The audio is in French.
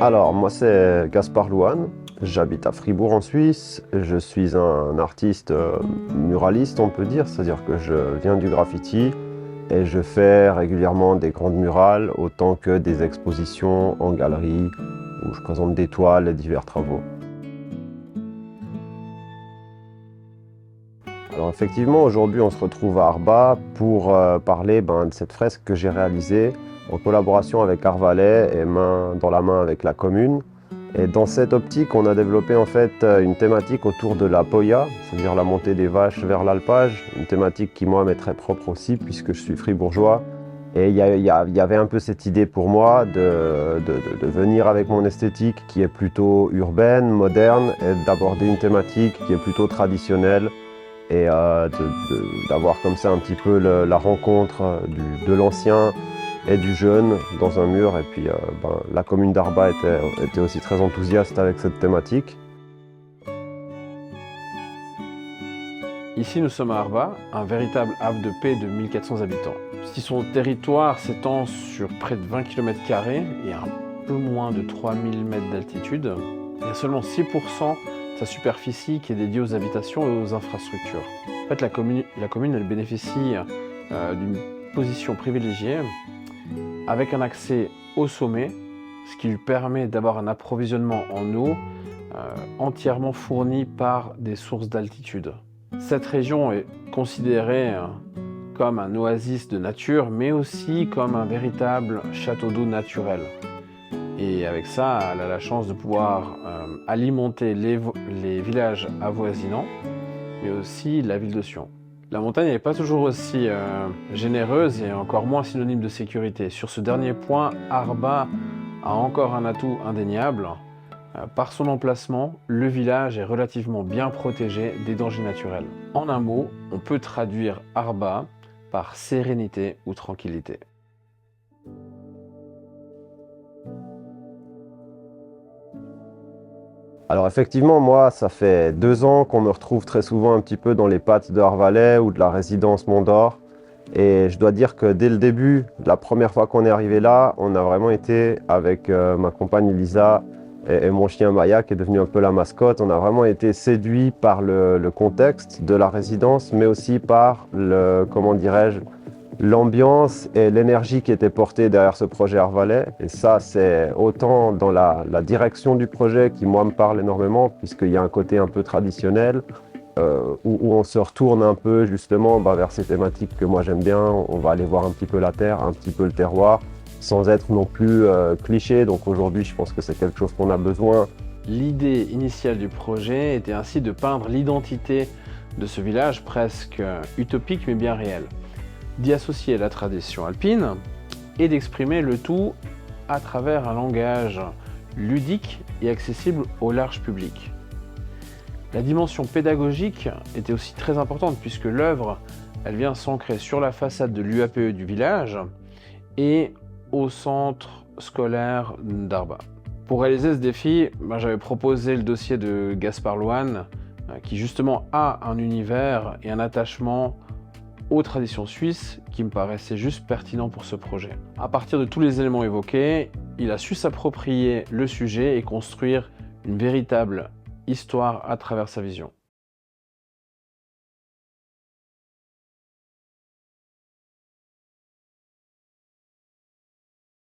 Alors, moi, c'est Gaspard Louane. J'habite à Fribourg en Suisse. Je suis un artiste muraliste, on peut dire. C'est-à-dire que je viens du graffiti et je fais régulièrement des grandes murales autant que des expositions en galerie où je présente des toiles et divers travaux. Alors effectivement, aujourd'hui, on se retrouve à Arba pour parler de cette fresque que j'ai réalisée en collaboration avec Arvalais et main dans la main avec la commune. Et dans cette optique, on a développé en fait une thématique autour de la poya, c'est-à-dire la montée des vaches vers l'alpage, une thématique qui moi m'est très propre aussi puisque je suis fribourgeois. Et il y avait un peu cette idée pour moi de venir avec mon esthétique qui est plutôt urbaine, moderne, et d'aborder une thématique qui est plutôt traditionnelle et d'avoir comme ça un petit peu la rencontre de l'ancien et du jeune dans un mur. Et puis la commune d'Arba était aussi très enthousiaste avec cette thématique. Ici, nous sommes à Arba, un véritable havre de paix de 1400 habitants. Si son territoire s'étend sur près de 20 km² et un peu moins de 3000 mètres d'altitude, il y a seulement 6% de sa superficie qui est dédiée aux habitations et aux infrastructures. En fait, la commune elle bénéficie d'une position privilégiée avec un accès au sommet, ce qui lui permet d'avoir un approvisionnement en eau entièrement fourni par des sources d'altitude. Cette région est considérée comme un oasis de nature, mais aussi comme un véritable château d'eau naturel. Et avec ça, elle a la chance de pouvoir alimenter les villages avoisinants, mais aussi la ville de Sion. La montagne n'est pas toujours aussi généreuse et encore moins synonyme de sécurité. Sur ce dernier point, Arba a encore un atout indéniable. Par son emplacement, le village est relativement bien protégé des dangers naturels. En un mot, on peut traduire Arba par sérénité ou tranquillité. Alors effectivement, moi, ça fait 2 ans qu'on me retrouve très souvent un petit peu dans les pattes de Arvalais ou de la résidence Mont d'Or. Et je dois dire que dès le début, la première fois qu'on est arrivé là, on a vraiment été avec ma compagne Elisa et mon chien Maya, qui est devenu un peu la mascotte. On a vraiment été séduits par le contexte de la résidence, mais aussi par comment dirais-je, l'ambiance et l'énergie qui était portée derrière ce projet Arvalais. Et ça, c'est autant dans la direction du projet qui, moi, me parle énormément, puisqu'il y a un côté un peu traditionnel, où on se retourne un peu justement vers ces thématiques que moi j'aime bien. On va aller voir un petit peu la terre, un petit peu le terroir, sans être non plus cliché. Donc aujourd'hui, je pense que c'est quelque chose qu'on a besoin. L'idée initiale du projet était ainsi de peindre l'identité de ce village presque utopique mais bien réel, d'y associer la tradition alpine et d'exprimer le tout à travers un langage ludique et accessible au large public. La dimension pédagogique était aussi très importante puisque l'œuvre elle vient s'ancrer sur la façade de l'UAPE du village et au centre scolaire d'Arba. Pour réaliser ce défi, j'avais proposé le dossier de Gaspard Louane qui justement a un univers et un attachement aux traditions suisses qui me paraissaient juste pertinents pour ce projet. À partir de tous les éléments évoqués, il a su s'approprier le sujet et construire une véritable histoire à travers sa vision.